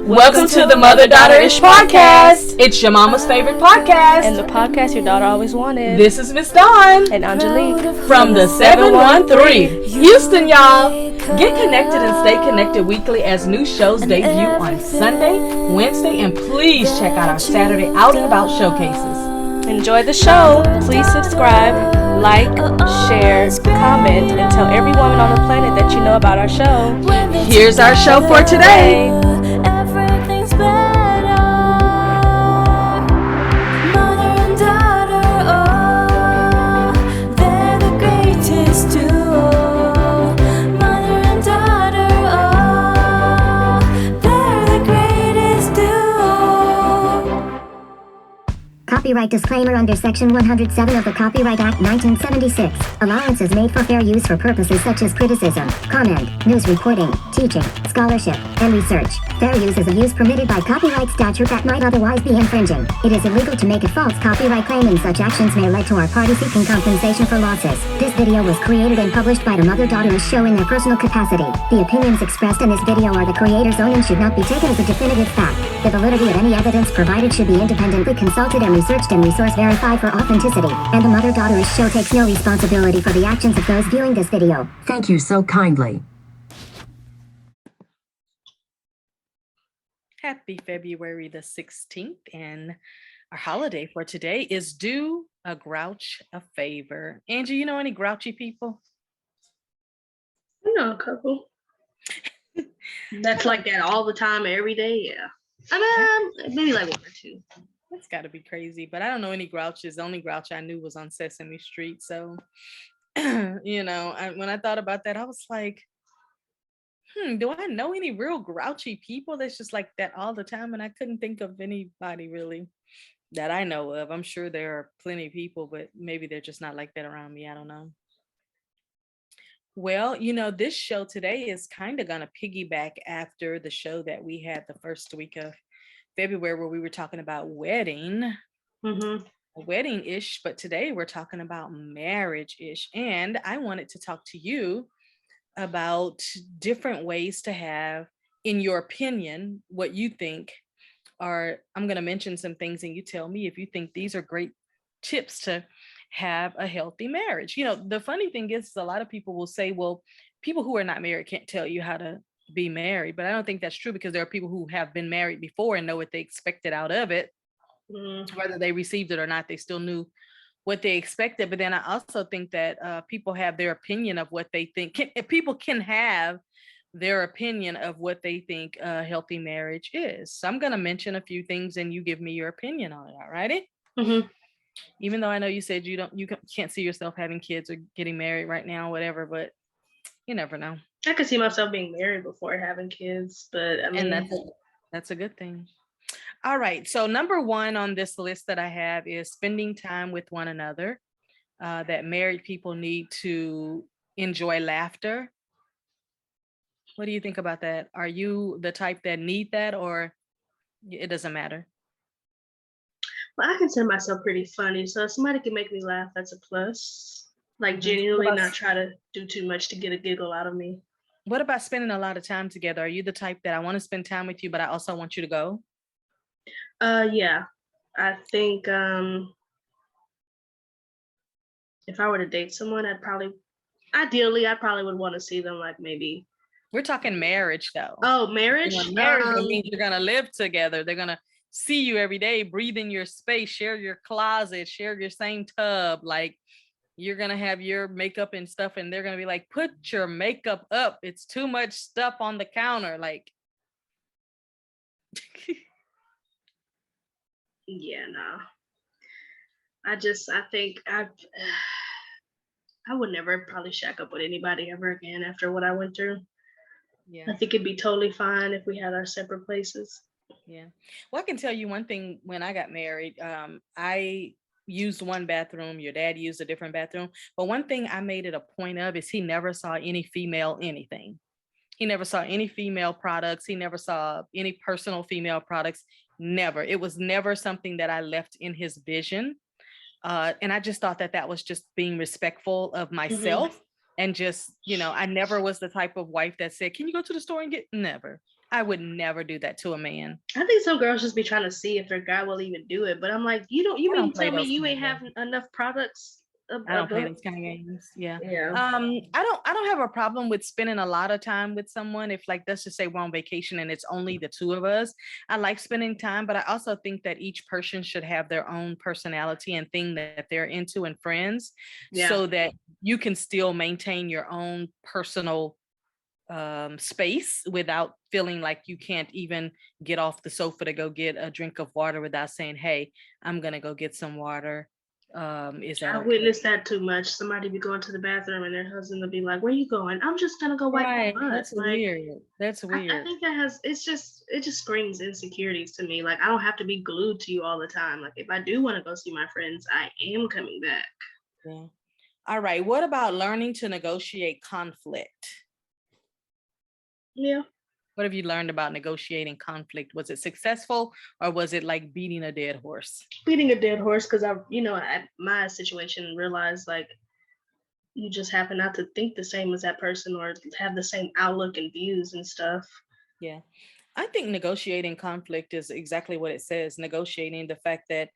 Welcome to the Mother-Daughter-ish podcast. It's your mama's favorite podcast. And the podcast your daughter always wanted. This is Miss Dawn. And Angelique. From the 713. Houston, y'all. Get connected and stay connected weekly as new shows debut on Sunday, Wednesday, and please check out our Saturday Out and About showcases. Enjoy the show. Please subscribe, like, share, comment, and tell every woman on the planet that you know about our show. Here's our show for today. Everything's better. Mother and daughter, oh, they're the greatest duo. Mother and daughter, oh, they're the greatest duo. Copyright disclaimer under Section 107 of the Copyright Act 1976. Allowance is made for fair use for purposes such as criticism, comment, news reporting, teaching, scholarship, and research. Fair use is a use permitted by copyright statute that might otherwise be infringing. It is illegal to make a false copyright claim, and such actions may lead to our party seeking compensation for losses. This video was created and published by the Mother-Daughter-ish show in their personal capacity. The opinions expressed in this video are the creator's own and should not be taken as a definitive fact. The validity of any evidence provided should be independently consulted and researched and resource verified for authenticity. And the Mother-Daughter-ish show takes no responsibility for the actions of those viewing this video. Thank you so kindly. Happy February the 16th, and our holiday for today is Do a Grouch a Favor. Angie, you know any grouchy people? I know a couple. That's like that all the time, every day. Yeah. I mean, maybe like one or two. That's got to be crazy, but I don't know any grouches. The only grouch I knew was on Sesame Street. So, when I thought about that, I was like, do I know any real grouchy people that's just like that all the time? And I couldn't think of anybody really that I know of. I'm sure there are plenty of people, but maybe they're just not like that around me. I don't know. Well, this show today is kind of going to piggyback after the show that we had the first week of February, where we were talking about wedding-ish, but today we're talking about marriage-ish. And I wanted to talk to you about different ways to have, in your opinion, what you think are, I'm going to mention some things and you tell me if you think these are great tips to have a healthy marriage. The funny thing is a lot of people will say, well, people who are not married can't tell you how to be married, but I don't think that's true, because there are people who have been married before and know what they expected out of it. Whether they received it or not, they still knew what they expected. But then I also think that people have their opinion of what they think. People can have their opinion of what they think a healthy marriage is. So I'm going to mention a few things and you give me your opinion on it. All righty? Even though I know you said you can't see yourself having kids or getting married right now, whatever, but you never know. I could see myself being married before having kids, but I mean, and that's a good thing. All right. So number one on this list that I have is spending time with one another. That married people need to enjoy laughter. What do you think about that? Are you the type that need that, or it doesn't matter? Well, I consider myself pretty funny, so if somebody can make me laugh, that's a plus. Like genuinely not try to do too much to get a giggle out of me. What about spending a lot of time together? Are you the type that I want to spend time with you, but I also want you to go? Yeah. I think if I were to date someone, ideally I probably would want to see them like maybe. We're talking marriage though. Oh, marriage? Marriage means you're gonna live together. They're gonna see you every day, breathe in your space, share your closet, share your same tub. Like, you're going to have your makeup and stuff, and they're going to be like, put your makeup up. It's too much stuff on the counter. Like, yeah, no. I think I would never probably shack up with anybody ever again after what I went through. Yeah. I think it'd be totally fine if we had our separate places. Yeah. Well, I can tell you one thing. When I got married, I used one bathroom, your dad used a different bathroom, but one thing I made it a point of is he never saw any female anything. He never saw any female products. He never saw any personal female products. Never. It was never something that I left in his vision. And I just thought that was just being respectful of myself. And just, I never was the type of wife that said, can you go to the store and get, never. I would never do that to a man. I think some girls just be trying to see if their guy will even do it. But I'm like, you I mean don't to play tell me those you kind of ain't have games. enough products I don't play above? those kind of games. Yeah. Yeah. I don't have a problem with spending a lot of time with someone. If like let's just say we're on vacation and it's only the two of us. I like spending time, but I also think that each person should have their own personality and thing that they're into and friends Yeah. so that you can still maintain your own personal space without feeling like you can't even get off the sofa to go get a drink of water without saying, "Hey, I'm gonna go get some water. Is that I okay?" witnessed that too much. Somebody be going to the bathroom and their husband will be like, "Where you going?" "I'm just gonna go wipe my Right. butt." That's Like, weird. That's I weird. think that has it just screams insecurities to me. Like, I don't have to be glued to you all the time. Like, if I do want to go see my friends, I am coming back. Yeah. All right. What about learning to negotiate conflict? Yeah. What have you learned about negotiating conflict? Was it successful or was it like beating a dead horse? Beating a dead horse because at my situation realized like you just happen not to think the same as that person or have the same outlook and views and stuff. Yeah. I think negotiating conflict is exactly what it says, negotiating the fact that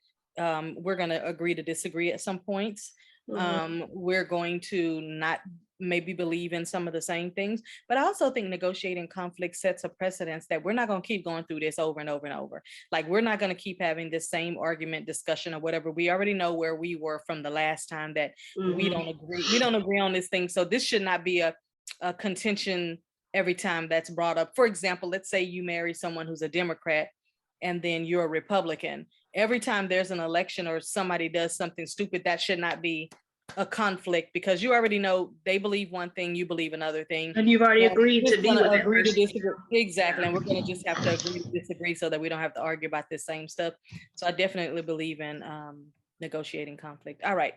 we're going to agree to disagree at some points. Mhm. We're going to not maybe believe in some of the same things, but I also think negotiating conflict sets a precedence that we're not going to keep going through this over and over and over. Like we're not going to keep having this same argument, discussion, or whatever. We already know where we were from the last time that we Mhm. don't agree. We don't agree on this thing. So this should not be a contention every time that's brought up. For example, let's say you marry someone who's a Democrat and then you're a Republican. Every time there's an election or somebody does something stupid, that should not be a conflict because you already know they believe one thing, you believe another thing. And you've already And agreed we're to just be gonna with that agree to person. disagree. Exactly. Yeah. And we're gonna just have to agree to disagree so that we don't have to argue about this same stuff. So I definitely believe in negotiating conflict. All right.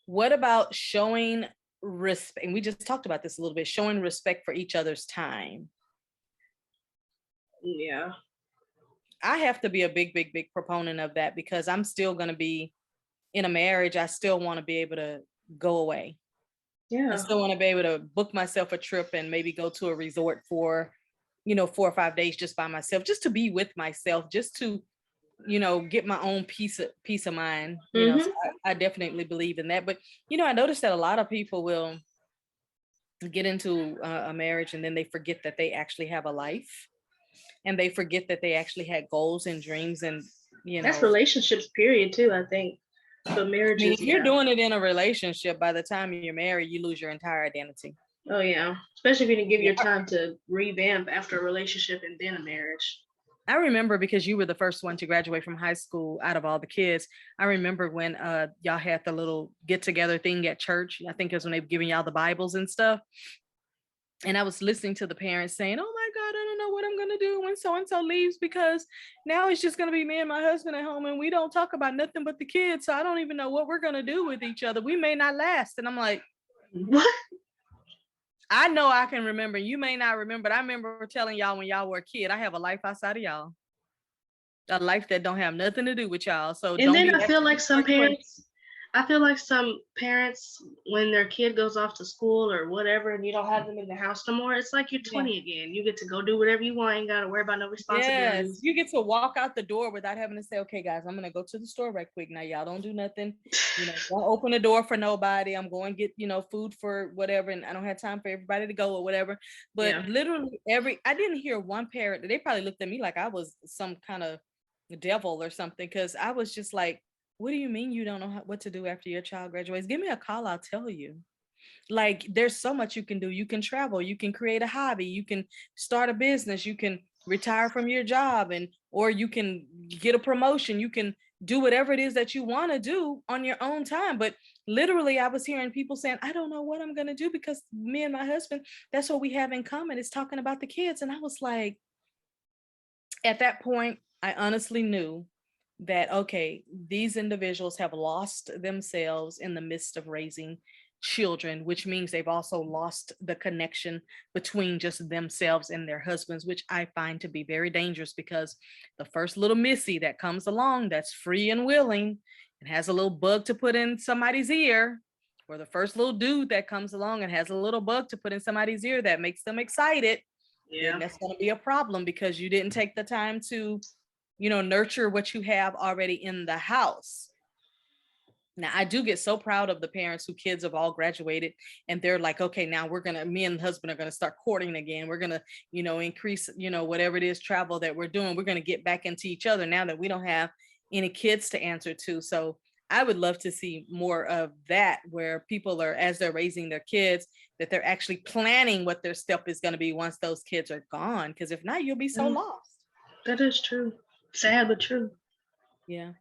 What about showing respect? And we just talked about this a little bit, showing respect for each other's time. Yeah. I have to be a big, big, big proponent of that because I'm still going to be in a marriage. I still want to be able to go away. I Yeah. still want to be able to book myself a trip and maybe go to a resort for, 4 or 5 days just by myself, just to be with myself, just to, get my own peace of mind. So Mhm. I definitely believe in that. But, I noticed that a lot of people will get into a marriage and then they forget that they actually have a life and they forget that they actually had goals and dreams and That's relationships, period, too, I think. But I mean, marriages, if you're yeah. doing it in a relationship, by the time you're married, you lose your entire identity. Oh yeah. Especially if you didn't give Yeah, your time to revamp after a relationship and then a marriage. I remember because you were the first one to graduate from high school out of all the kids. I remember when y'all had the little get together thing at church. I think it was when they were giving y'all the Bibles and stuff. And I was listening to the parents saying, "Oh my God, I don't know what I'm gonna do when so and so leaves because now it's just gonna be me and my husband at home, and we don't talk about nothing but the kids. So I don't even know what we're gonna do with each other. We may not last." And I'm like, What? I know I can remember. You may not remember, but I remember telling y'all when y'all were a kid, I have a life outside of y'all, a life that don't have nothing to do with y'all. So And don't then be asking me hard questions. I feel like some parents, when their kid goes off to school or whatever, and you don't have them in the house no more, it's like you're Yeah. 20 again. You get to go do whatever you want. You ain't got to worry about no Yes, responsibilities. you get to walk out the door without having to say, "Okay, guys, I'm gonna go to the store right quick. Now, y'all don't do nothing. Don't open the door for nobody. I'm going to get, food for whatever, and I don't have time for everybody to go or whatever." But Yeah. literally I didn't hear one parent. They probably looked at me like I was some kind of devil or something, because I was just like, "What do you mean you don't know what to do after your child graduates? Give me a call. I'll tell you." Like there's so much you can do. You can travel, you can create a hobby, you can start a business, you can retire from your job, and or you can get a promotion, you can do whatever it is that you want to do on your own time. But literally I was hearing people saying, "I don't know what I'm going to do because me and my husband, that's what we have in common, is talking about the kids." And I was like, at that point I honestly knew that, okay, these individuals have lost themselves in the midst of raising children, which means they've also lost the connection between just themselves and their husbands, which I find to be very dangerous, because the first little missy that comes along that's free and willing and has a little bug to put in somebody's ear, or the first little dude that comes along and has a little bug to put in somebody's ear that makes them excited, then Yeah. that's going to be a problem because you didn't take the time to, nurture what you have already in the house. Now, I do get so proud of the parents who kids have all graduated and they're like, okay, now me and the husband are going to start courting again. We're going to, increase, whatever it is, travel that we're doing. We're going to get back into each other now that we don't have any kids to answer to. So I would love to see more of that, where people are, as they're raising their kids, that they're actually planning what their step is going to be once those kids are gone. Because if not, you'll be so lost. That is true. Sad, but true. Yeah.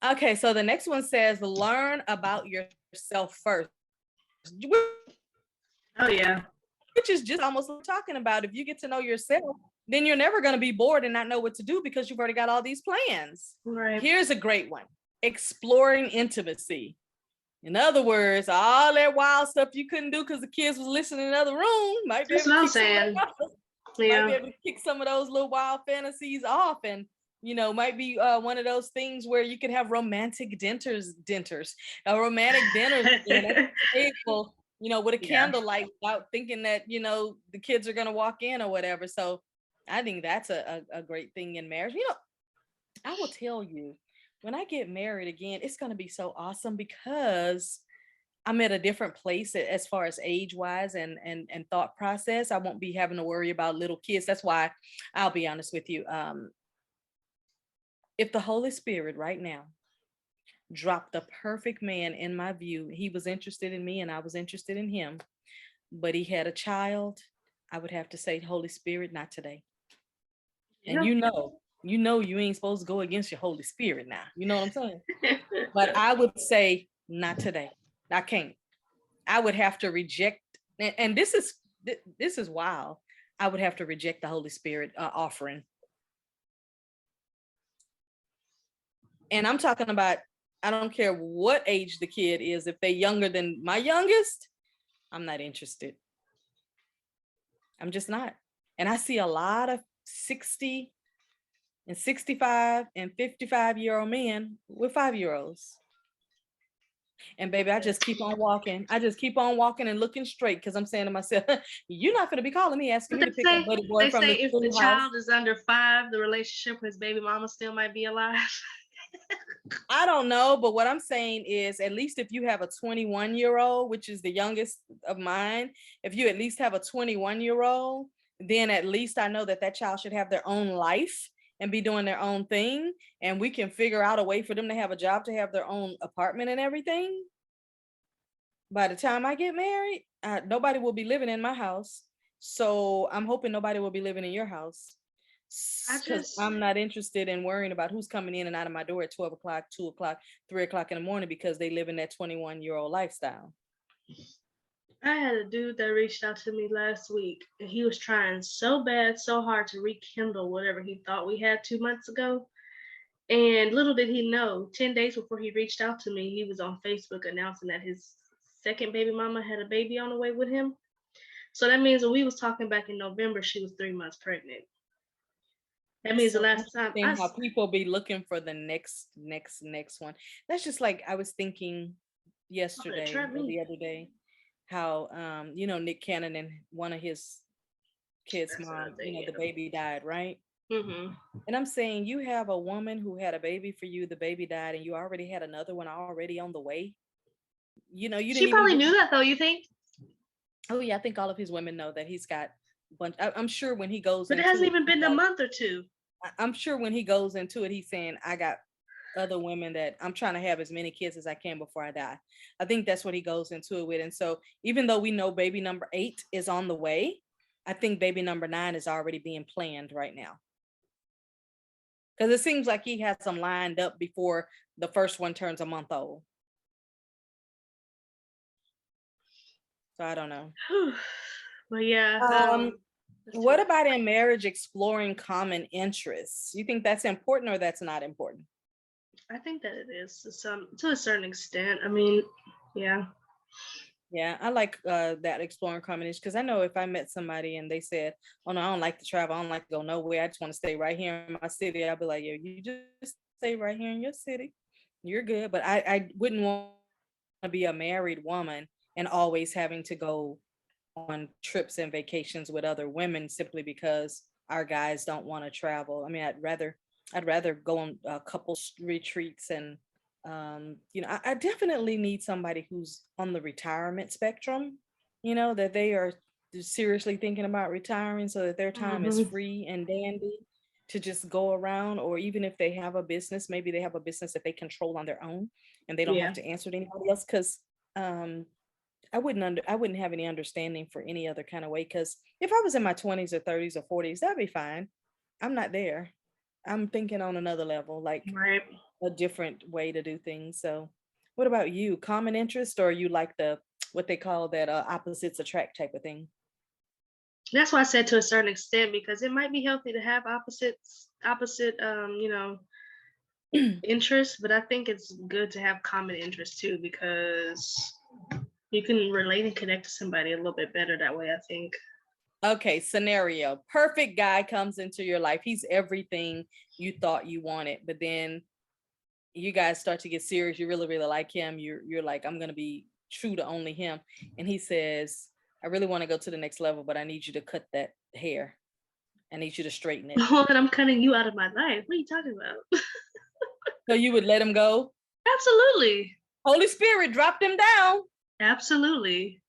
Okay, so the next one says learn about yourself first, Oh, yeah. which is just almost what we're talking about. If you get to know yourself, then you're never going to be bored and not know what to do because you've already got all these plans. Right. Here's a great one: exploring intimacy. In other words, all that wild stuff you couldn't do because the kids was listening in the other room might be That's able what to I'm kick saying. might be Yeah. able to kick some of those little wild fantasies off, and might be one of those things where you could have romantic romantic dinners at the table, with a Yeah. candlelight, without thinking that the kids are going to walk in or whatever. So I think that's a great thing in marriage. I will tell you, when I get married again, it's going to be so awesome because I'm at a different place as far as age wise and thought process. I won't be having to worry about little kids. That's why I'll be honest with you. If the Holy Spirit right now dropped the perfect man in my view, he was interested in me and I was interested in him, but he had a child, I would have to say, Holy Spirit, not today. And Yeah. you ain't supposed to go against your Holy Spirit now. You know what I'm saying? But I would say, not today. I can't. I would have to reject, and this is wild. I would have to reject the Holy Spirit offering. And I'm talking about, I don't care what age the kid is. If they're younger than my youngest, I'm not interested. I'm just not. And I see a lot of 60 and 65 and 55-year-old men with 5-year-olds. And baby, I just keep on walking. I just keep on walking and looking straight because I'm saying to myself, you're not going to be calling me asking me to pick up buddy boy They from say the if the schoolhouse. child is under 5, the relationship with his baby mama still might be alive. I don't know, but what I'm saying is, at least if you have a 21-year-old, which is the youngest of mine, if you at least have a 21-year-old, then at least I know that that child should have their own life and be doing their own thing. And we can figure out a way for them to have a job, to have their own apartment and everything. By the time I get married, nobody will be living in my house. So I'm hoping nobody will be living in your house. Because I'm not interested in worrying about who's coming in and out of my door at 12 o'clock, 2 o'clock, 3 o'clock in the morning because they live in that 21-year-old lifestyle. I had a dude that reached out to me last week, and he was trying so bad, so hard to rekindle whatever he thought we had 2 months ago. And little did he know, 10 days before he reached out to me, he was on Facebook announcing that his second baby mama had a baby on the way with him. So that means when we was talking back in November, she was 3 months pregnant. That means the last time how people be looking for the next one. That's just like I was thinking yesterday or the other day, how Nick Cannon and one of his kids' mom, the baby died, right? Mm-hmm. And I'm saying, you have a woman who had a baby for you, the baby died, and you already had another one already on the way. You didn't. She probably knew that, though. You think? Oh yeah, I think all of his women know that he's got a bunch. I'm sure when he goes, but it hasn't even been a month or two. I'm sure when he goes into it, he's saying, I got other women that I'm trying to have as many kids as I can before I die. I think that's what he goes into it with. And so even though we know baby number 8 is on the way, I think baby number 9 is already being planned right now. Because it seems like he has them lined up before the first one turns a month old. So I don't know. Well, yeah. What about in marriage, exploring common interests? You think that's important or that's not important? I think that it is to a certain extent. I mean, yeah. Yeah, I like that, exploring common interests, because I know if I met somebody and they said, oh no, I don't like to travel, I don't like to go nowhere, I just want to stay right here in my city, I'll be like, yeah, you just stay right here in your city. You're good. But I wouldn't want to be a married woman and always having to go on trips and vacations with other women simply because our guys don't want to travel. I mean, I'd rather go on couples retreats and I definitely need somebody who's on the retirement spectrum, that they are seriously thinking about retiring so that their time is Hmm. free and dandy to just go around, or even if they have a business, maybe they have a business that they control on their own and they don't have Yeah. to answer to anybody else. Because um I wouldn't have any understanding for any other kind of way. Because if I was in my 20s or 30s or 40s, that'd be fine. I'm not there. I'm thinking on another level, like Right. a different way to do things. So, what about you? Common interest, or you like the what they call that opposites attract type of thing? That's why I said to a certain extent because it might be healthy to have opposite interests, but I think it's good to have common interests too because you can relate and connect to somebody a little bit better that way, I think. Okay, scenario. Perfect guy comes into your life. He's everything you thought you wanted, but then you guys start to get serious. You really, really like him. You're like, I'm gonna be true to only him. And he says, I really want to go to the next level, but I need you to cut that hair. I need you to straighten it. Well, then I'm cutting you out of my life. What are you talking about? So you would let him go? Absolutely. Holy Spirit dropped him down. Absolutely.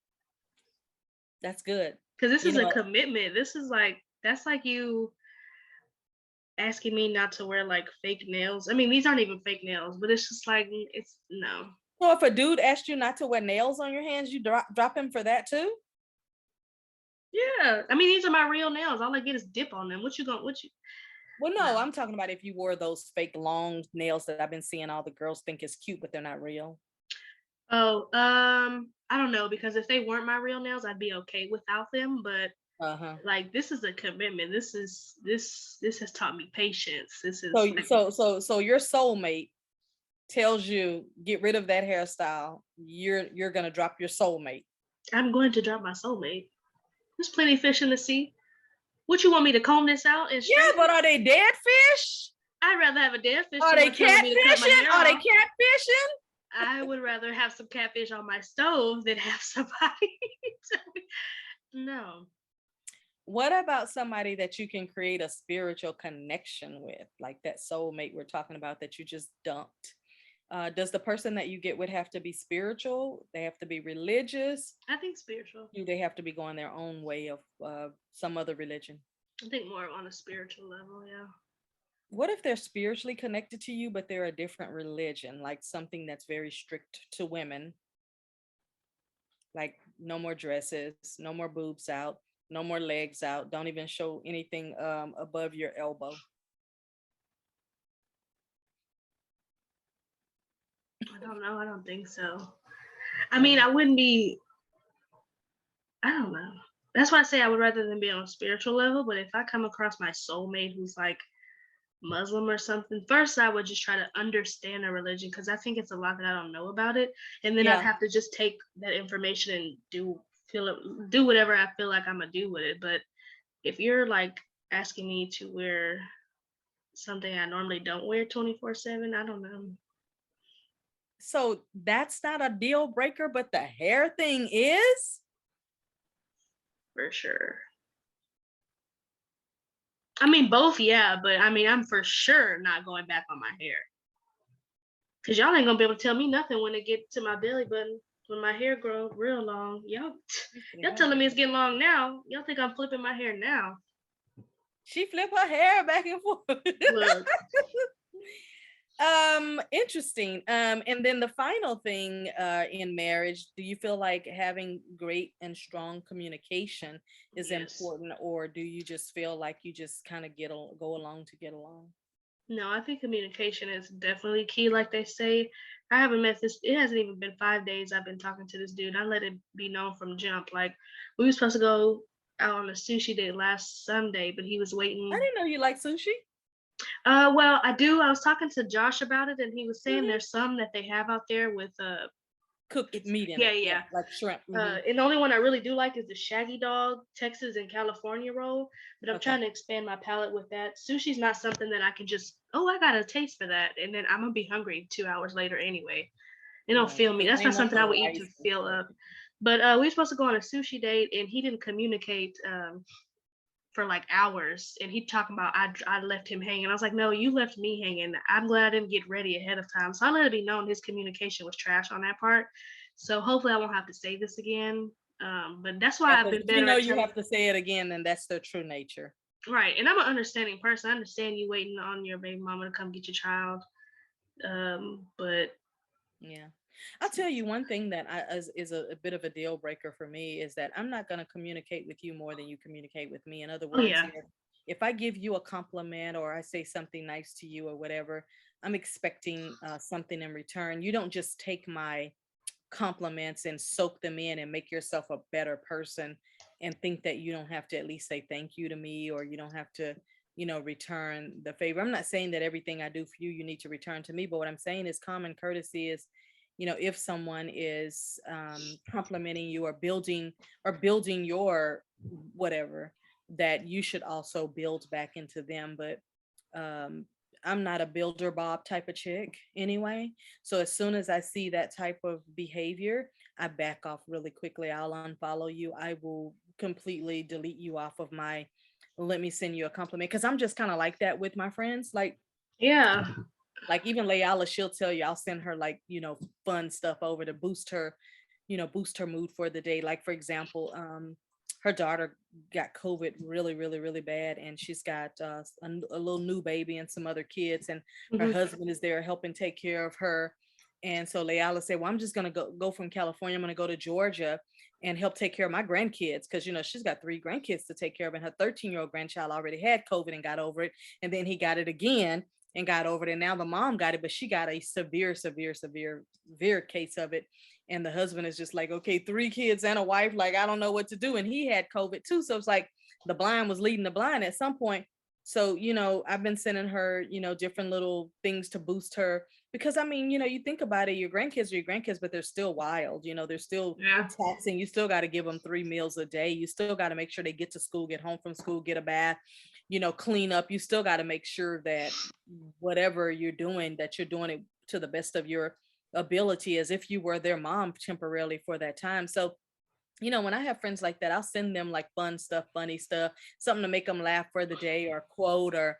That's good. Because this You is a know, commitment. This is like, that's like you asking me not to wear like fake nails. I mean, these aren't even fake nails, but it's just like, it's no. so if a dude asked you not to wear nails on your hands, you drop him for that too? Yeah. I mean, these are my real nails. All I get is dip on them. What you, Well, no, no. I'm talking about if you wore those fake long nails that I've been seeing all the girls think is cute, but they're not real. Oh, I don't know because if they weren't my real nails, I'd be okay without them. But Uh-huh. like, this is a commitment. This has taught me patience. This So is like so your soulmate tells you get rid of that hairstyle. You're gonna drop your soulmate. I'm going to drop my soulmate. There's plenty of fish in the sea. What you want me to comb this out and Yeah, straighten but it? are they dead fish? I'd rather have a dead fish Are they someone telling me to cut my catfishing? hair Are they off. catfishing? I would rather have some catfish on my stove than have somebody tell me. No. What about somebody that you can create a spiritual connection with, like that soulmate we're talking about that you just dumped? Does the person that you get with have to be spiritual? They have to be religious? I think spiritual. Do they have to be going their own way of some other religion? I think more on a spiritual level, yeah. What if they're spiritually connected to you, but they're a different religion, like something that's very strict to women, like no more dresses, no more boobs out, no more legs out, don't even show anything above your elbow? I don't know. I don't think so. I mean, I wouldn't be, I don't know. That's why I say I would rather than be on a spiritual level. But if I come across my soulmate who's like Muslim or something, first I would just try to understand a religion because I think it's a lot that I don't know about it. And then I'd Yeah. have to just take that information and do whatever I feel like I'm gonna do with it. But if you're like asking me to wear something I normally don't wear 24/7, I don't know. So that's not a deal breaker, but the hair thing is? For sure. I mean, both, yeah, but I mean, I'm for sure not going back on my hair. Cause y'all ain't gonna be able to tell me nothing when it get to my belly button. When my hair grow real long, y'all telling me it's getting long now. Y'all think I'm flipping my hair now? She flip her hair back and forth. Look, Interesting. And then the final thing in marriage, do you feel like having great and strong communication is yes. important, or do you just feel like you just kind of go along to get along? No, I think communication is definitely key. Like they say, I haven't met this. It hasn't even been 5 days I've been talking to this dude. I let it be known from jump. Like we were supposed to go out on a sushi date last Sunday, but he was I waiting. didn't know you like sushi. Well, I do. I was talking to Josh about it, and he was saying Mhm. there's some that they have out there with Cooked it's meat in yeah, it, yeah, yeah. like shrimp. Mhm. And the only one I really do like is the Shaggy Dog Texas and California roll. But I'm Okay. trying to expand my palate with that. Sushi's not something that I can just I got a taste for that, and then I'm gonna be hungry 2 hours later anyway. It don't Right. fill me. Because That's they not want something the I would eat to rice and fill stuff. up. But we were supposed to go on a sushi date, and he didn't communicate for like hours. And he talking about I left him hanging. I was like, no, you left me hanging. I'm glad I didn't get ready ahead of time. So I let it be known his communication was trash on that part. So hopefully I won't have to say this again. But that's why Yeah, I've because been if you better know at you telling. have to say it again, then that's their true nature. Right, and I'm an understanding person. I understand you waiting on your baby mama to come get your child. But Yeah. I'll tell you one thing that is a bit of a deal breaker for me is that I'm not going to communicate with you more than you communicate with me. In other oh words, yeah, if I give you a compliment or I say something nice to you or whatever, I'm expecting something in return. You don't just take my compliments and soak them in and make yourself a better person and think that you don't have to at least say thank you to me or you don't have to return the favor. I'm not saying that everything I do for you need to return to me, but what I'm saying is common courtesy is if someone is complimenting you or building your whatever, that you should also build back into them. But um I'm not a builder Bob type of chick anyway. So as soon as I see that type of behavior, I back off really quickly. I'll unfollow you. I will completely delete you off of my let me send you a compliment, because I'm just kind of like that with my friends. yeah. Like even Layala, she'll tell you I'll send her like, fun stuff over to boost her mood for the day. Like for example, her daughter got COVID really, really, really bad, and she's got a little new baby and some other kids, and her Hmm. husband is there helping take care of her. And so Layala said, "Well, I'm just gonna go from California. I'm gonna go to Georgia and help take care of my grandkids because she's got 3 grandkids to take care of, and her 13-year-old grandchild already had COVID and got over it, and then he got it again and got over it, and now the mom got it, but she got a severe, severe, severe, severe case of it." And the husband is just like, okay, 3 kids and a wife, like I don't know what to do, and he had COVID too, so it's like the blind was leading the blind at some point. So I've been sending her different little things to boost her, because I mean, you think about it, your grandkids are your grandkids, but they're still wild. They're still Yeah. taxing. You still got to give them 3 meals a day. You still got to make sure they get to school, get home from school, get a bath, clean up. You still got to make sure that whatever you're doing, that you're doing it to the best of your ability, as if you were their mom temporarily for that time. So when I have friends like that, I'll send them like fun stuff, funny stuff, something to make them laugh for the day, or quote, or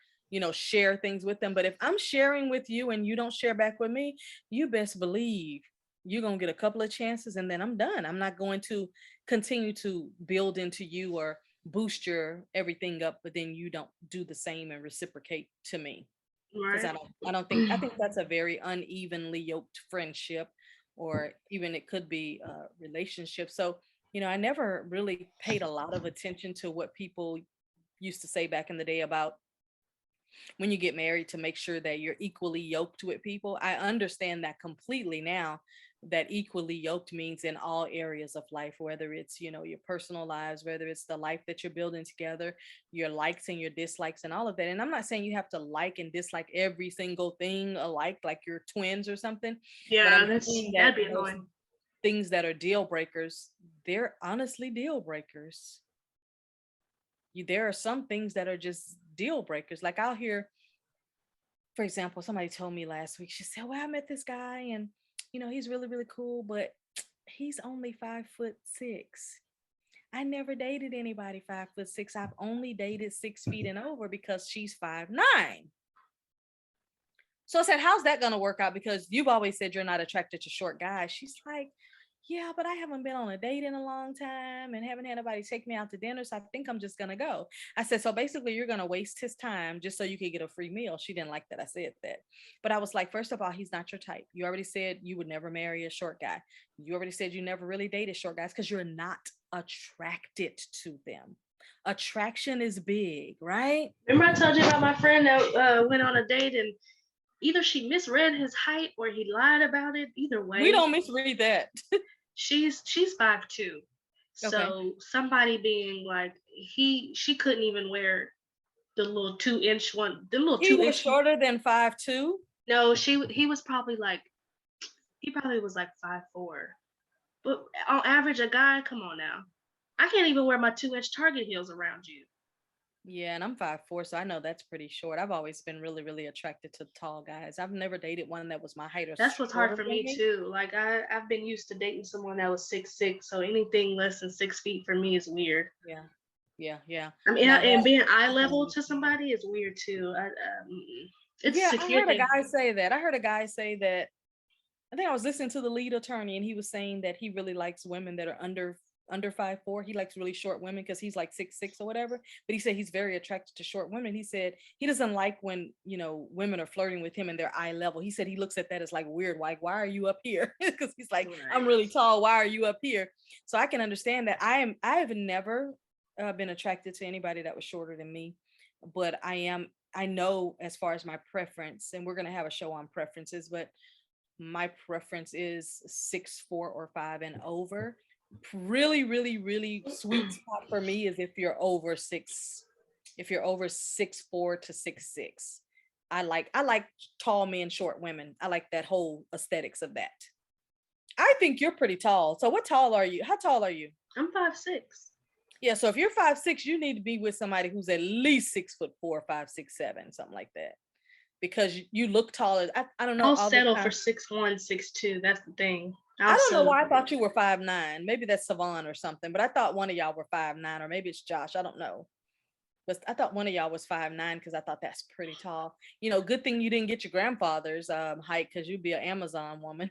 share things with them. But if I'm sharing with you and you don't share back with me, you best believe you're going to get a couple of chances and then I'm done. I'm not going to continue to build into you or boost your everything up, but then you don't do the same and reciprocate to me. Because Right. I think that's a very unevenly yoked friendship, or even it could be a relationship. So I never really paid a lot of attention to what people used to say back in the day about when you get married, to make sure that you're equally yoked with people. I understand that completely now, that equally yoked means in all areas of life, whether it's, your personal lives, whether it's the life that you're building together, your likes and your dislikes and all of that. And I'm not saying you have to like and dislike every single thing alike, like you're twins or something, but Yeah, I'm saying that that'd be those annoying. things that are deal breakers, they're honestly deal breakers. There are some things that are just deal breakers. Like I'll hear, for example, somebody told me last week, she said, "Well, I met this guy and he's really, really cool, but he's only 5'6". I never dated anybody 5'6". I've only dated 6 feet and over because she's 5'9". So I said, "How's that going to work out? Because you've always said you're not attracted to short guys." She's like, "Yeah, but I haven't been on a date in a long time and haven't had anybody take me out to dinner. So I think I'm just going to go." I said, "So basically, you're going to waste his time just so you could get a free meal." She didn't like that I said that. But I was like, first of all, he's not your type. You already said you would never marry a short guy. You already said you never really dated short guys because you're not attracted to them. Attraction is big, right? Remember I told you about my friend that went on a date and either she misread his height or he lied about it. Either We way, don't misread that. she's 5'2". Okay. So somebody being like she couldn't even wear the little 2 inch one, the little He two was inch. shorter than 5'2". No, he was probably like he probably was like 5'4". But on average, a guy, come on now, I can't even wear my 2 inch Target heels around you. Yeah, and I'm 5'4", so I know that's pretty short. I've always been really, really attracted to tall guys. I've never dated one that was my height or That's what's hard shorter for than me me. too. Like I've been used to dating someone that was 6'6", so anything less than 6 feet for me is weird. Yeah, yeah, yeah. I mean, Now and that being eye I can level to understand. somebody is weird too. It's Yeah, I heard a security. guy say that. I heard a guy say that. I think I was listening to the lead attorney, and he was saying that he really likes women that are under 5'4". He likes really short women because he's like 6'6" or whatever. But he said he's very attracted to short women. He said he doesn't like when women are flirting with him and their eye level. He said he looks at that as like weird. Like, why are you up here? Because he's like, I'm Right. really tall. Why are you up here? So I can understand that. I have never been attracted to anybody that was shorter than me, but I know as far as my preference, and we're gonna have a show on preferences, but my preference is 6'4" or 5 and over. Really, really, really sweet spot for me is if you're over 6'4" to 6'6". I like tall men, short women. I like that whole aesthetics of that. I think you're pretty tall. So what tall are you? How tall are you? I'm 5'6". Yeah, so if you're 5'6", you need to be with somebody who's at least 6'4", 5'6", 7", something like that. Because you look taller. I don't know I'll all the settle for time. 6'1", 6'2". That's the thing. I I'll don't know settle why I for that. thought you were 5'9". Maybe that's Savon or something, but I thought one of y'all were 5'9", or maybe it's Josh. I don't know. But I thought one of y'all was 5'9" because I thought that's pretty tall. Good thing you didn't get your grandfather's height because you'd be an Amazon woman.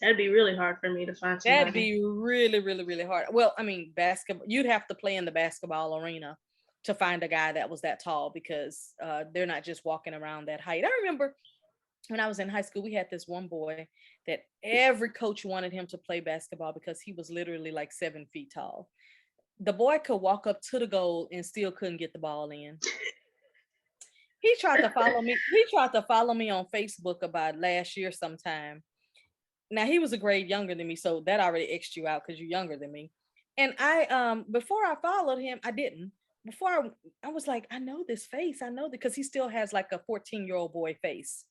That'd be really hard for me to find That'd somebody. be really, really, really hard. Well, I mean, basketball, you'd have to play in the basketball arena to find a guy that was that tall because they're not just walking around that height. I remember when I was in high school, we had this one boy that every coach wanted him to play basketball because he was literally like 7 feet tall. The boy could walk up to the goal and still couldn't get the ball in. He tried to follow me. He tried to follow me on Facebook about last year sometime. Now he was a grade younger than me, so that already X'd you out because you're younger than me. And I before I followed him, I didn't. Before I was like, I know this face. I know that because he still has like a 14-year-old boy face.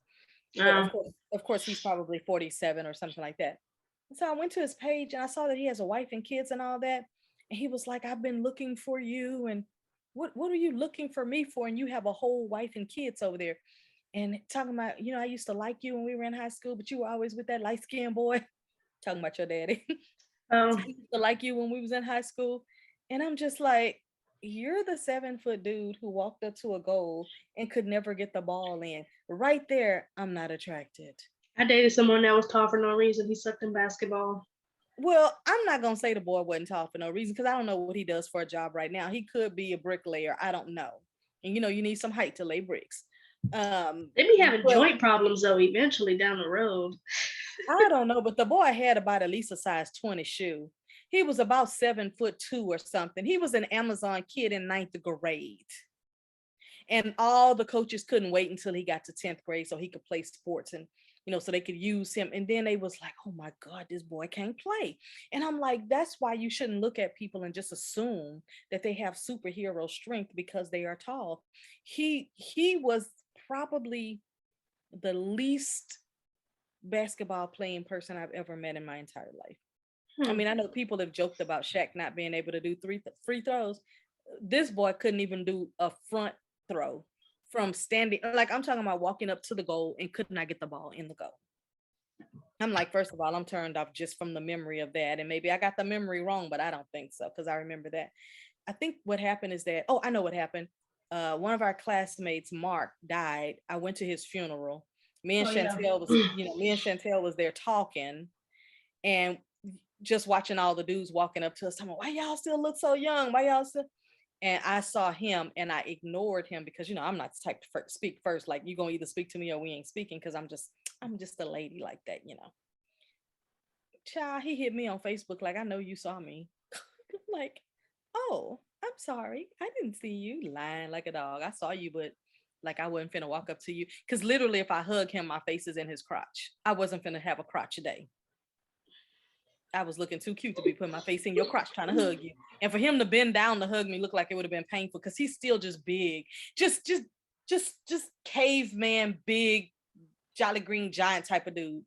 But Um, of course, he's probably 47 or something like that. And so I went to his page and I saw that he has a wife and kids and all that. And he was like, I've been looking for you. And what are you looking for me for? And you have a whole wife and kids over there. And talking about, I used to like you when we were in high school, but you were always with that light skinned boy. Talking about your daddy. um, He used to like you when we was in high school. And I'm just like, you're the 7 foot dude who walked up to a goal and could never get the ball in. Right there, I'm not attracted. I dated someone that was tall for no reason. He sucked in basketball. Well, I'm not gonna say the boy wasn't tall for no reason because I don't know what he does for a job right now. He could be a bricklayer. I don't know. And you need some height to lay bricks. They be having But joint problems though. Eventually down the road. I don't know. But the boy had about at least a size 20 shoe. He was about 7'2" or something. He was an Amazon kid in ninth grade. And all the coaches couldn't wait until he got to 10th grade so he could play sports and so they could use him. And then they was like, oh my God, this boy can't play. And I'm like, that's why you shouldn't look at people and just assume that they have superhero strength because they are tall. He was probably the least basketball playing person I've ever met in my entire life. I Hmm. mean, I know people have joked about Shaq not being able to do three free throws. This boy couldn't even do a front throw from standing. Like I'm talking about walking up to the goal and could not get the ball in the goal. I'm like, first of all, I'm turned off just from the memory of that. And maybe I got the memory wrong, but I don't think so because I remember that. I think what happened is that, oh, I know what happened. One of our classmates, Mark, died. I went to his funeral. Me and Oh yeah. Chantel me and Chantel was there talking and just watching all the dudes walking up to us, talking, why y'all still look so young? Why y'all still? And I saw him and I ignored him because I'm not the type to speak first. Like you're gonna either speak to me or we ain't speaking because I'm just a lady like that. Child, he hit me on Facebook like I know you saw me. Like, oh, I'm sorry. I didn't see you lying like a dog. I saw you, but like I wasn't finna walk up to you. Cause literally if I hug him, my face is in his crotch. I wasn't finna have a crotch day. I was looking too cute to be putting my face in your crotch trying to hug you. And for him to bend down to hug me looked like it would have been painful because he's still just big. Just caveman, big, jolly green giant type of dude.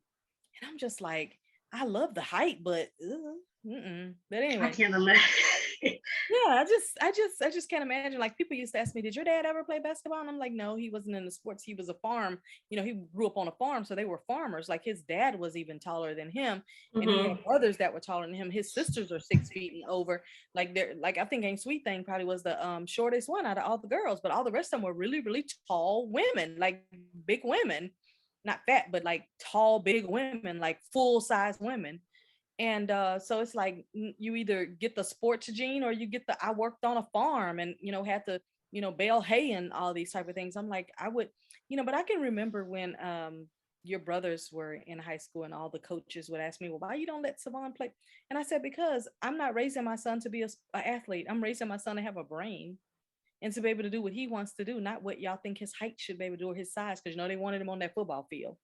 And I'm just like, I love the height, but but I anyway. can't imagine. Yeah, I just can't imagine. Like people used to ask me, "Did your dad ever play basketball?" And I'm like, "No, he wasn't in the sports. He was a farm. He grew up on a farm, so they were farmers. Like his dad was even taller than him, and he had Hmm. brothers that were taller than him. His sisters are 6 feet and over. Like they're like I think Ain't Sweet Thing probably was the shortest one out of all the girls, but all the rest of them were really really tall women, like big women, not fat, but like tall big women, like full size women. And so it's like you either get the sports gene or you get the I worked on a farm and had to bale hay and all these type of things. I'm like I would but I can remember when your brothers were in high school and all the coaches would ask me, well, why you don't let Savon play? And I said, because I'm not raising my son to be a athlete. I'm raising my son to have a brain and to be able to do what he wants to do, not what y'all think his height should be able to do or his size, because they wanted him on that football field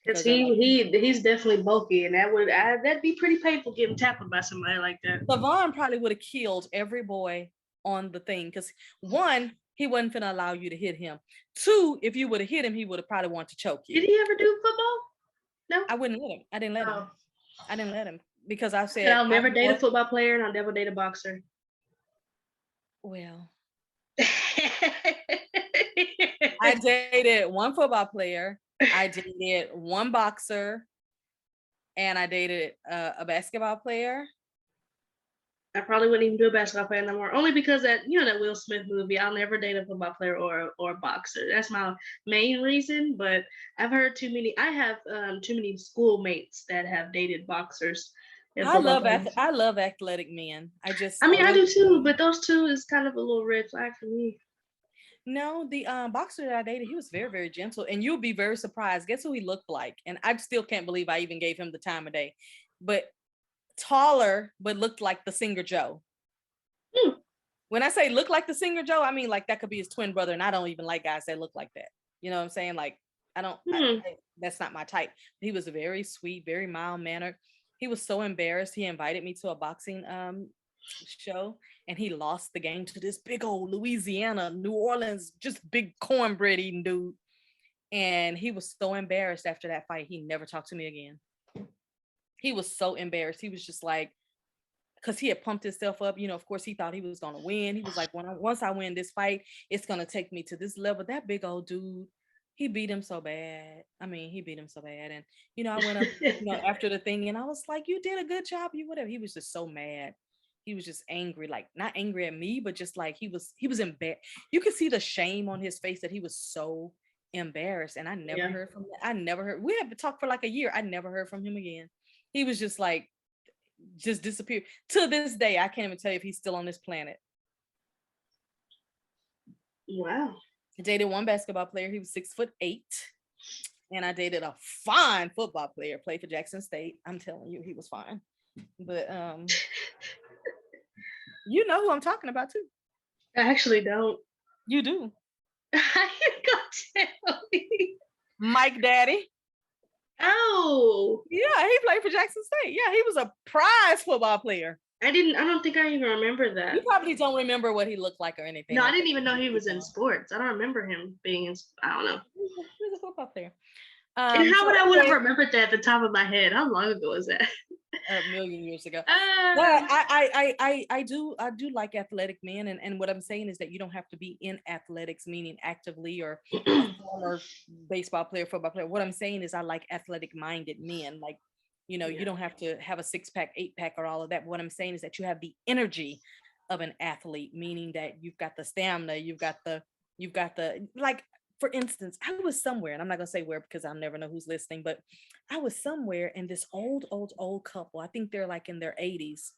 Cause because they're like, he's definitely bulky, and that'd be pretty painful getting tackled by somebody like that. Savon probably would have killed every boy on the thing because one, he wasn't finna allow you to hit him. Two, if you would have hit him, he would have probably wanted to choke you. Did he ever do football? No. I wouldn't let him. I didn't let him. Oh. I didn't let him because I And said I'll never date a football player, and I'll never date a boxer. well, I dated one football player, I dated one boxer, and I dated a basketball player. I probably wouldn't even do a basketball player no more, only because that Will Smith movie. I'll never date a football player or a boxer. That's my main reason. But I've heard too many. I have too many schoolmates that have dated boxers and football players. I love athletic men. I I do too, but those two is kind of a little red flag for me. No, the boxer that I dated, he was very, very gentle, and you'll be very surprised. Guess who he looked like? And I still can't believe I even gave him the time of day. But taller, but looked like the singer Joe. Hmm. When I say look like the singer Joe, I mean like that could be his twin brother, and I don't even like guys that look like that. You know what I'm saying? Like I don't. That's not my type. He was very sweet, very mild mannered. He was so embarrassed. He invited me to a boxing show, and he lost the game to this big old Louisiana, New Orleans, just big cornbread eating dude. And he was so embarrassed after that fight, he never talked to me again. He was so embarrassed. He was just like, because he had pumped himself up, of course he thought he was going to win. He was like, once I win this fight, it's going to take me to this level. That big old dude, he beat him so bad. I mean, he beat him so bad. And, I went up, after the thing, and I was like, you did a good job. You whatever. He was just so mad. He was just angry, like not angry at me, but just like he was embarrassed. You could see the shame on his face that he was so embarrassed. And I never heard from him. I never heard. We had talked for like a year. I never heard from him again. He was just like, just disappeared. To this day, I can't even tell you if he's still on this planet. Wow. I dated one basketball player. He was 6'8", and I dated a fine football player. Played for Jackson State. I'm telling you, he was fine. But you know who I'm talking about too. I actually don't. You do. How you gonna tell me? Mike Daddy. Oh. Yeah, he played for Jackson State. Yeah, he was a prize football player. I don't think I even remember that. You probably don't remember what he looked like or anything. No, I didn't even know he was in sports. I don't remember him being in. I don't know. He was a football player. And how would I would have remembered that at the top of my head? How long ago was that? A million years ago. But I do like athletic men, and what I'm saying is that you don't have to be in athletics, meaning actively or a former baseball player, football player. What I'm saying is I like athletic minded men. Like, you don't have to have a 6-pack, 8-pack or all of that. But what I'm saying is that you have the energy of an athlete, meaning that you've got the stamina, you've got the like. For instance, I was somewhere, and I'm not going to say where because I'll never know who's listening, but I was somewhere and this old couple, I think they're like in their 80s,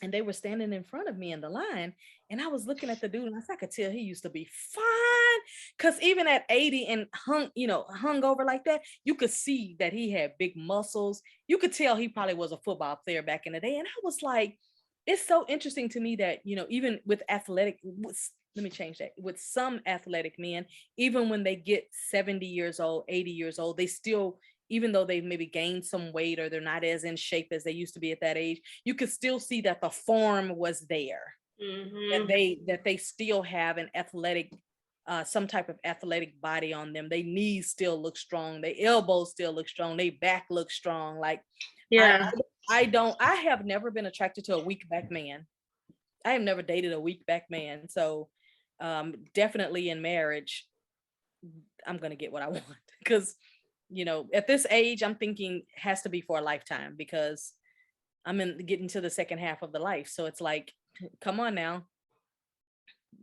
and they were standing in front of me in the line, and I was looking at the dude, and I could tell he used to be fine, because even at 80 and hung over like that, you could see that he had big muscles. You could tell he probably was a football player back in the day, and I was like, it's so interesting to me that, even with let me change that. With some athletic men, even when they get 70 years old, 80 years old, they still, even though they've maybe gained some weight or they're not as in shape as they used to be at that age, you could still see that the form was there. Mm-hmm. That they still have an athletic, some type of athletic body on them. Their knees still look strong. Their elbows still look strong. Their back looks strong. Like, yeah, I have never been attracted to a weak back man. I have never dated a weak back man. So definitely in marriage, I'm gonna get what I want. Because, at this age, I'm thinking has to be for a lifetime because I'm in getting to the second half of the life. So it's like, come on now.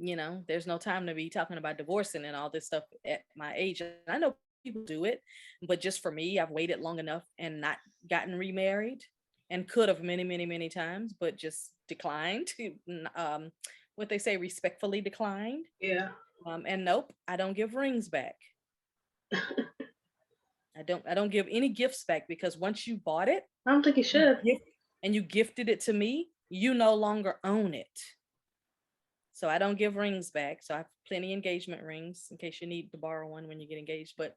There's no time to be talking about divorcing and all this stuff at my age. And I know people do it, but just for me, I've waited long enough and not gotten remarried and could have many, many, many times, but just declined. What they say, respectfully declined. Yeah. And nope, I don't give rings back. I don't give any gifts back because once you bought it, I don't think you should. and you gifted it to me, you no longer own it. So I don't give rings back. So I have plenty engagement rings in case you need to borrow one when you get engaged. But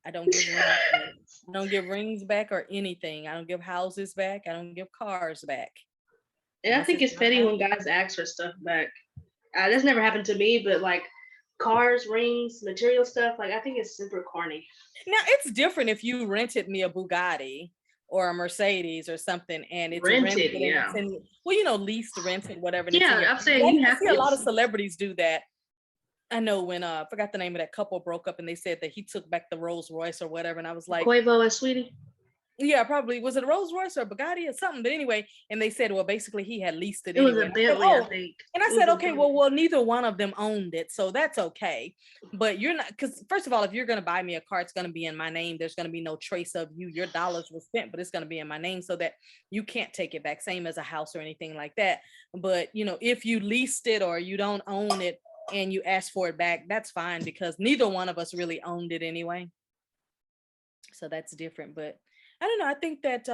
I don't give rings back. I don't give rings back or anything. I don't give houses back. I don't give cars back. And I think it's petty when guys ask for stuff back. That's never happened to me, but like cars, rings, material stuff, like I think it's super corny. Now it's different if you rented me a Bugatti or a Mercedes or something, and it's Rented, rented. yeah. Leased, rented, whatever. Yeah, I'm saying you have I see a lot of celebrities do that. I know when I forgot the name of that couple broke up and they said that he took back the Rolls Royce or whatever, and I was like, Quavo and Sweetie. Yeah, probably was it a Rolls Royce or a Bugatti or something, but anyway, and they said, well, basically he had leased it. It anyway. was a Bentley, I think. And I said, okay, well, neither one of them owned it, so that's okay. But you're not, because first of all, if you're going to buy me a car, it's going to be in my name. There's going to be no trace of you. Your dollars were spent, but it's going to be in my name so that you can't take it back. Same as a house or anything like that. But if you leased it or you don't own it and you ask for it back, that's fine because neither one of us really owned it anyway. So that's different. But I don't know. I think that,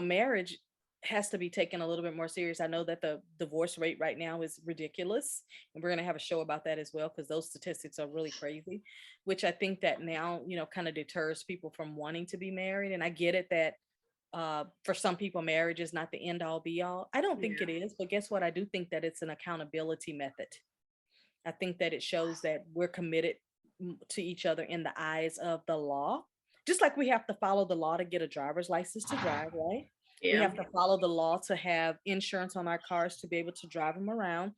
marriage has to be taken a little bit more serious. I know that the divorce rate right now is ridiculous. And we're going to have a show about that as well, because those statistics are really crazy, which I think that now, kind of deters people from wanting to be married. And I get it that for some people, marriage is not the end all be all. I don't think it is. But guess what? I do think that it's an accountability method. I think that it shows that we're committed to each other in the eyes of the law. Just like we have to follow the law to get a driver's license to drive, right? Yeah. We have to follow the law to have insurance on our cars to be able to drive them around.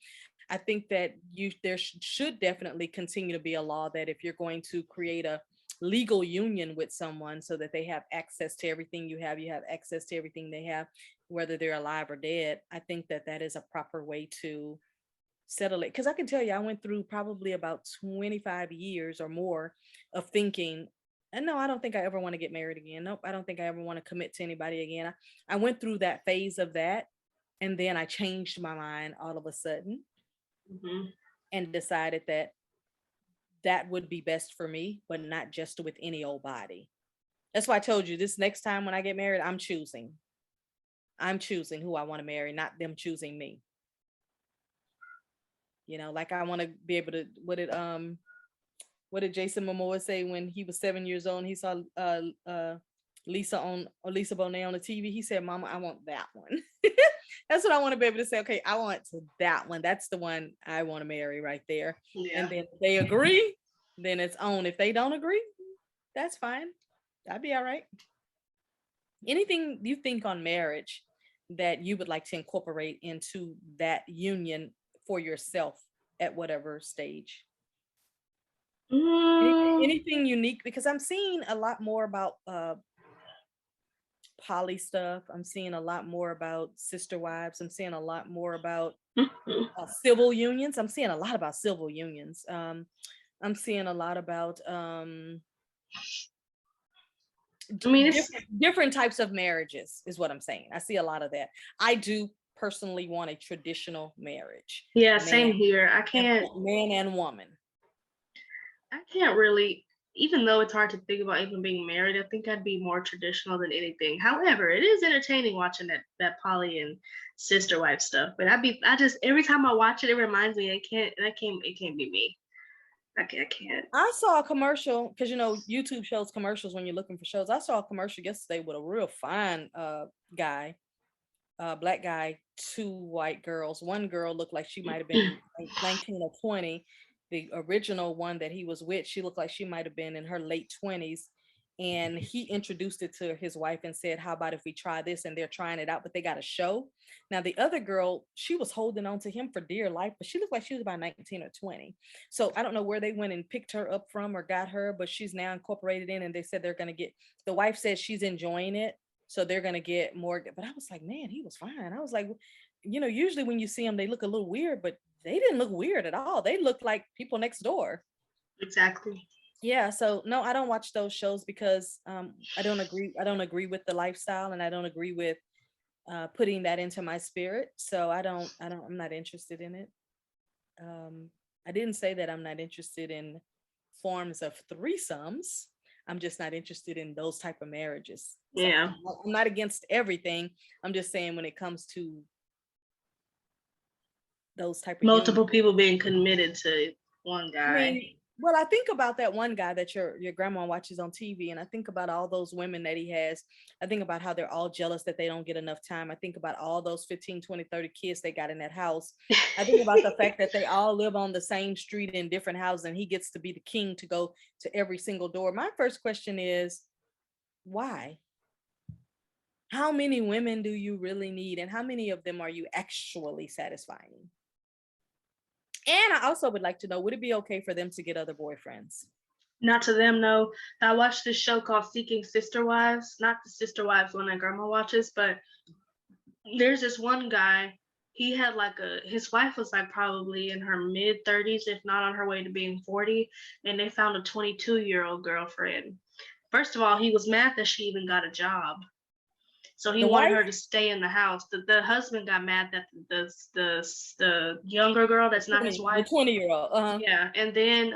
I think that there should definitely continue to be a law that if you're going to create a legal union with someone so that they have access to everything you have access to everything they have, whether they're alive or dead. I think that that is a proper way to settle it. Because I can tell you, I went through probably about 25 years or more of thinking, and no, I don't think I ever want to get married again. Nope, I don't think I ever want to commit to anybody again. I went through that phase of that, and then I changed my mind all of a sudden and decided that that would be best for me, but not just with any old body. That's why I told you this next time when I get married, I'm choosing who I want to marry, not them choosing me. Like I want to be able to, what did Jason Momoa say when he was 7 years old and he saw Lisa Bonet on the TV? He said, Mama, I want that one. That's what I want to be able to say. Okay, I want that one. That's the one I want to marry right there. Yeah. And then if they agree, then it's on. If they don't agree, that's fine. I'd be all right. Anything you think on marriage that you would like to incorporate into that union for yourself at whatever stage? Anything unique? Because I'm seeing a lot more about poly stuff. I'm seeing a lot more about sister wives. I'm seeing a lot more about civil unions. I'm seeing a lot about civil unions. I'm seeing a lot about different types of marriages is what I'm saying. I see a lot of that. I do personally want a traditional marriage. Yeah, same here. I can't. Man and woman. I can't really, even though it's hard to think about even being married, I think I'd be more traditional than anything. However, it is entertaining watching that poly and sister wife stuff. But every time I watch it, it reminds me it can't be me. I can't. I saw a commercial because YouTube shows commercials when you're looking for shows. I saw a commercial yesterday with a real fine guy, black guy, two white girls. One girl looked like she might have been 19 or 20. The original one that he was with, she looked like she might have been in her late 20s. and he introduced it to his wife and said, how about if we try this? And they're trying it out, but they got a show. Now the other girl, she was holding on to him for dear life, but she looked like she was about 19 or 20. So I don't know where they went and picked her up from or got her, but she's now incorporated in, and they said they're going to get, the wife says she's enjoying it, so they're going to get more. But I was like, man, he was fine. I was like, usually when you see them, they look a little weird, but they didn't look weird at all. They looked like people next door. Exactly. Yeah, so no, I don't watch those shows because I don't agree with the lifestyle, and I don't agree with putting that into my spirit. So I'm not interested in it. I didn't say that I'm not interested in forms of threesomes. I'm just not interested in those type of marriages. So Yeah. I'm not against everything. I'm just saying when it comes to those type of Multiple people being committed to one guy. I mean, well, I think about that one guy that your grandma watches on TV, and I think about all those women that he has. I think about how they're all jealous that they don't get enough time. I think about all those 15, 20, 30 kids they got in that house. I think about the fact that they all live on the same street in different houses, and he gets to be the king to go to every single door. My first question is, why? How many women do you really need, and how many of them are you actually satisfying? And I also would like to know, would it be okay for them to get other boyfriends? Not to them, no. I watched this show called Seeking Sister Wives. Not the Sister Wives one that grandma watches, but there's this one guy. He had his wife was like probably in her mid 30s, if not on her way to being 40, and they found a 22-year-old girlfriend. First of all, he was mad that she even got a job. So he wanted her to stay in the house. The husband got mad that the younger girl that's not his wife, the 20-year-old. Yeah, and then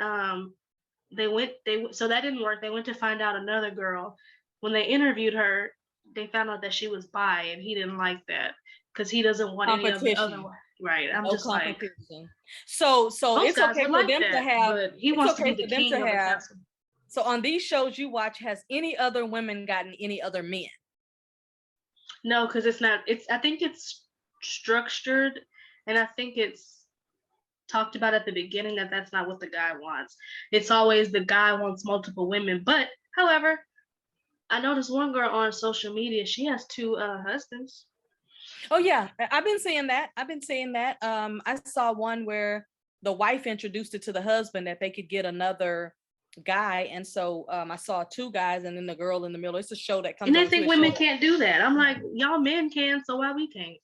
so that didn't work. They went to find out another girl. When they interviewed her, they found out that she was bi, and he didn't like that because he doesn't want any of the other. Right. I'm no just competition. Like, so it's okay for them to have. But he wants to be the king of the castle. So on these shows you watch, has any other women gotten any other men? No, because it's not. I think it's structured, and I think it's talked about at the beginning that that's not what the guy wants. It's always the guy wants multiple women. But however, I noticed one girl on social media, she has 2 husbands. Oh yeah, I've been seeing that. I saw one where the wife introduced it to the husband that they could get another guy, and so I saw 2 guys and then the girl in the middle. It's a show that comes and they think women can't do that. I'm like, y'all men can, so why we can't?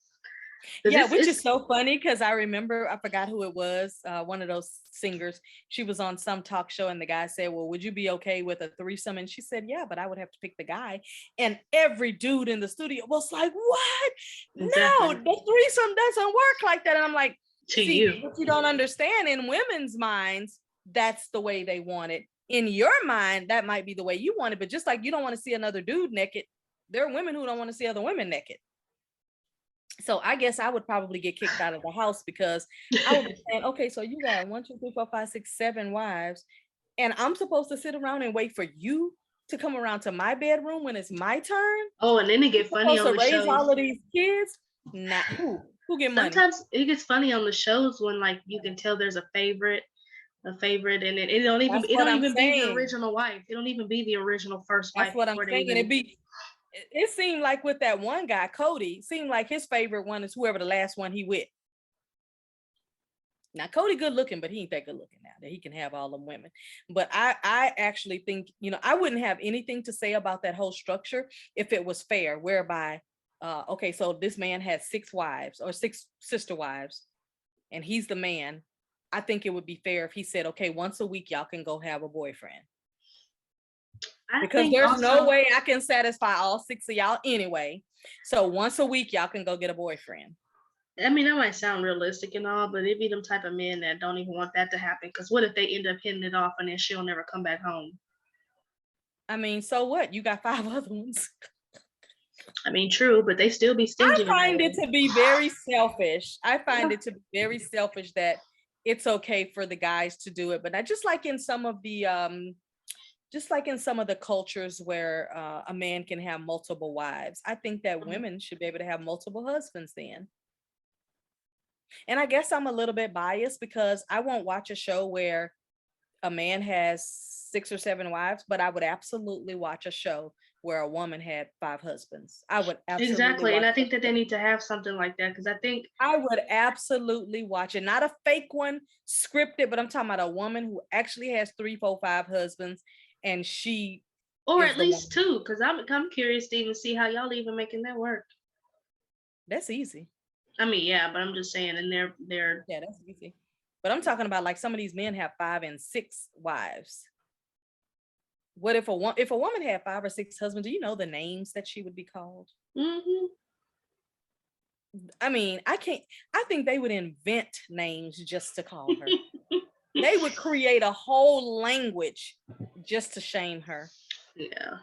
Yeah, which is so funny because I remember, I forgot who it was, one of those singers. She was on some talk show and the guy said, well, would you be okay with a threesome? And she said, yeah, but I would have to pick the guy. And every dude in the studio was like, what? Exactly. No, the threesome doesn't work like that. And I'm like, what you don't understand, in women's minds, that's the way they want it. In your mind, that might be the way you want it. But just like you don't want to see another dude naked, there are women who don't want to see other women naked. So I guess I would probably get kicked out of the house because I would be saying, okay, so you got 1, 2, 3, 4, 5, 6, 7 wives, and I'm supposed to sit around and wait for you to come around to my bedroom when it's my turn? Oh, and then it gets funny on the shows. Raise all of these kids? Nah, who get money? Sometimes it gets funny on the shows when like you can tell there's a favorite, and it don't even be the original wife. It don't even be the original first wife. That's what I'm saying. It seemed like with that one guy, Cody, seemed like his favorite one is whoever the last one he with. Now, Cody good looking, but he ain't that good looking now that he can have all them women. But I actually think, I wouldn't have anything to say about that whole structure if it was fair, whereby, okay, so this man had 6 wives or 6 sister wives, and he's the man. I think it would be fair if he said, okay, once a week, y'all can go have a boyfriend. Because there's no way I can satisfy all 6 of y'all anyway. So once a week, y'all can go get a boyfriend. I mean, that might sound realistic and all, but it be them type of men that don't even want that to happen. Because what if they end up hitting it off and then she'll never come back home? I mean, so what? You got 5 other ones. I mean, true, but they still be stingy. I find it to be very selfish. That it's okay for the guys to do it. But just like in some of the cultures where a man can have multiple wives, I think that women should be able to have multiple husbands then. And I guess I'm a little bit biased because I won't watch a show where a man has 6 or 7 wives, but I would absolutely watch a show where a woman had 5 husbands. I would absolutely Exactly. And watch I that think that they show. need to have something like that because I think, I would absolutely watch it. Not a fake one, scripted, but I'm talking about a woman who actually has 3, 4, 5 husbands, and she or is at the least one. two, because I'm curious to even see how y'all even making that work. That's easy. I mean, yeah, but I'm just saying, and they're Yeah, that's easy. But I'm talking about like some of these men have 5 and 6 wives. What if a woman had 5 or 6 husbands? Do you know the names that she would be called? hmm I mean, I can't. I think they would invent names just to call her. They would create a whole language just to shame her. yeah.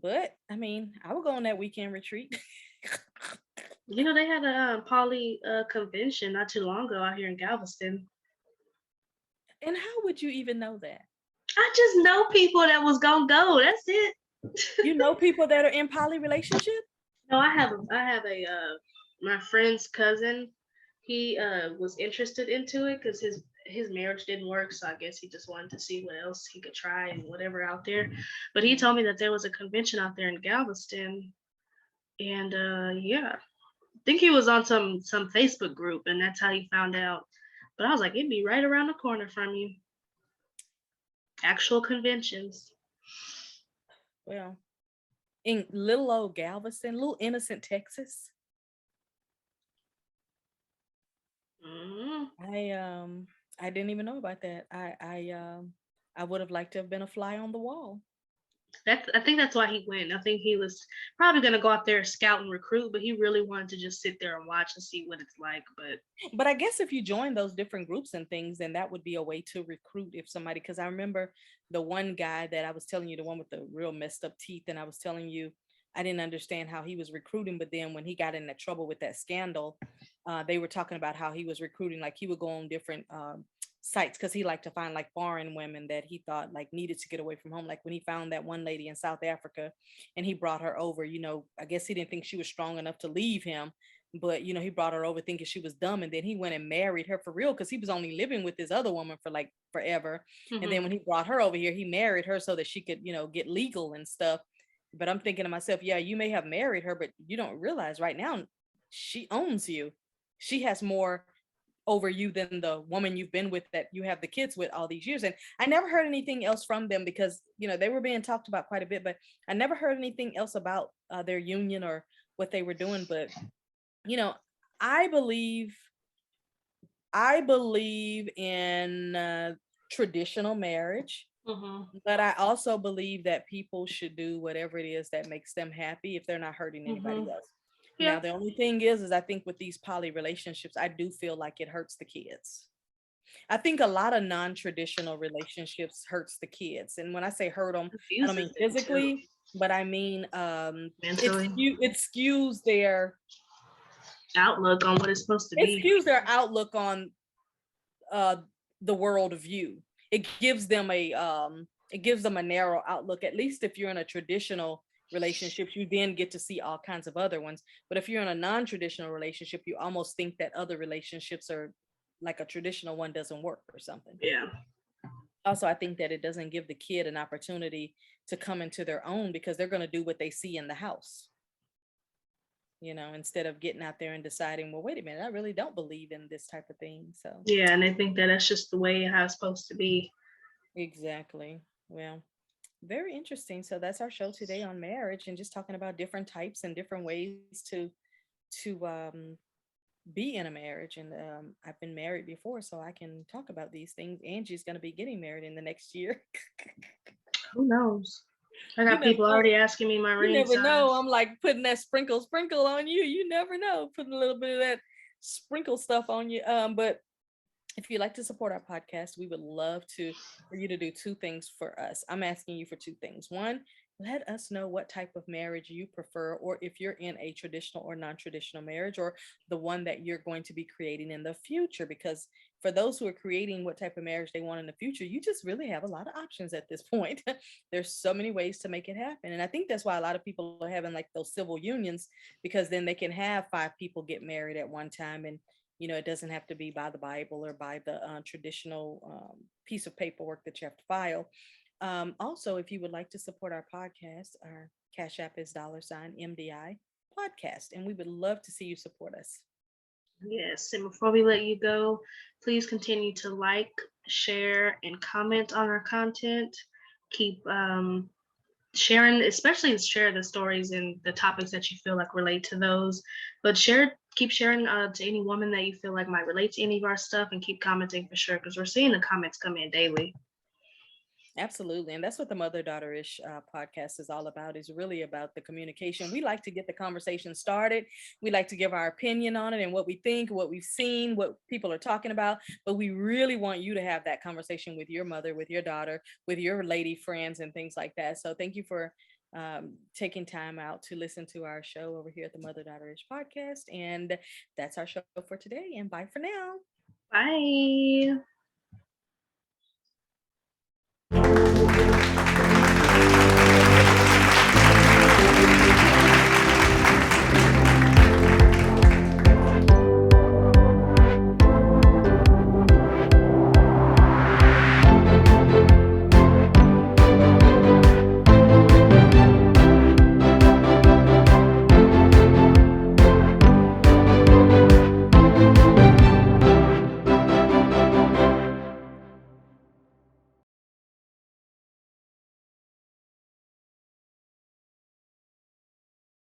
But I mean, I would go on that weekend retreat. You know, they had a poly convention not too long ago out here in Galveston. And how would you even know that? I just know people that was gonna go. That's it. You know people that are in poly relationship? No, I have a my friend's cousin. He was interested into it because his marriage didn't work, so I guess he just wanted to see what else he could try and whatever out there. But he told me that there was a convention out there in Galveston, and yeah, I think he was on some Facebook group, and that's how he found out. But I was like, it'd be right around the corner from you. Actual conventions. Well, in little old Galveston, little innocent Texas. Mm. I didn't even know about that. I would have liked to have been a fly on the wall. I think that's why he went. I think he was probably gonna go out there scout and recruit, but he really wanted to just sit there and watch and see what it's like. But But I guess if you join those different groups and things, then that would be a way to recruit if somebody, because I remember the one guy that I was telling you, the one with the real messed up teeth, and I was telling you I didn't understand how he was recruiting, but then when he got in that trouble with that scandal, they were talking about how he was recruiting, like he would go on different sites because he liked to find like foreign women that he thought like needed to get away from home. Like when he found that one lady in South Africa and he brought her over, I guess he didn't think she was strong enough to leave him, but he brought her over thinking she was dumb, and then he went and married her for real because he was only living with this other woman for like forever. And then mhm. when he brought her over here, he married her so that she could get legal and stuff. But I'm thinking to myself, yeah, you may have married her, but you don't realize right now she owns you. She has more over you than the woman you've been with that you have the kids with all these years. And I never heard anything else from them because they were being talked about quite a bit, but I never heard anything else about their union or what they were doing. But you know, I believe I believe in traditional marriage, Mhm. but I also believe that people should do whatever it is that makes them happy if they're not hurting anybody Mhm. else. Now, Yeah. the only thing is I think with these poly relationships, I do feel like it hurts the kids. I think a lot of non-traditional relationships hurts the kids. And when I say hurt them, I don't Confuses mean them too physically, but I mean mentally. it skews their Outlook on what it's supposed to it be. skews their outlook on uh the world view. It gives them a narrow outlook. At least if you're in a traditional relationship, you then get to see all kinds of other ones. But if you're in a non-traditional relationship, you almost think that other relationships are like a traditional one doesn't work or something. Yeah. Also, I think that it doesn't give the kid an opportunity to come into their own because they're going to do what they see in the house, instead of getting out there and deciding, well, wait a minute, I really don't believe in this type of thing. So Yeah, and they think that that's just the way how it's supposed to be. exactly. Well, very interesting. So that's our show today on marriage and just talking about different types and different ways to be in a marriage. And I've been married before, so I can talk about these things. Angie's going to be getting married in the next year. Who knows? I You got never people know. already asking me my You ring never know. size. I'm like putting that sprinkle on you. You never know. Putting a little bit of that sprinkle stuff on you. But if you'd like to support our podcast, we would love for you to do two things for us. I'm asking you for two things. One, let us know what type of marriage you prefer, or if you're in a traditional or non-traditional marriage, or the one that you're going to be creating in the future. Because for those who are creating what type of marriage they want in the future, you just really have a lot of options at this point. There's so many ways to make it happen. And I think that's why a lot of people are having like those civil unions, because then they can have 5 people get married at one time, and it doesn't have to be by the Bible or by the traditional piece of paperwork that you have to file. Also, if you would like to support our podcast, our Cash App is $MDI podcast, and we would love to see you support us. Yes, and before we let you go, please continue to like, share, and comment on our content. Keep sharing, especially share the stories and the topics that you feel like relate to those. But keep sharing to any woman that you feel like might relate to any of our stuff, and keep commenting for sure because we're seeing the comments come in daily. Absolutely. And that's what the Mother Daughter-ish podcast is all about, is really about the communication. We like to get the conversation started. We like to give our opinion on it and what we think, what we've seen, what people are talking about. But we really want you to have that conversation with your mother, with your daughter, with your lady friends and things like that. So thank you for taking time out to listen to our show over here at the Mother Daughter-ish podcast. And that's our show for today. And bye for now. Bye.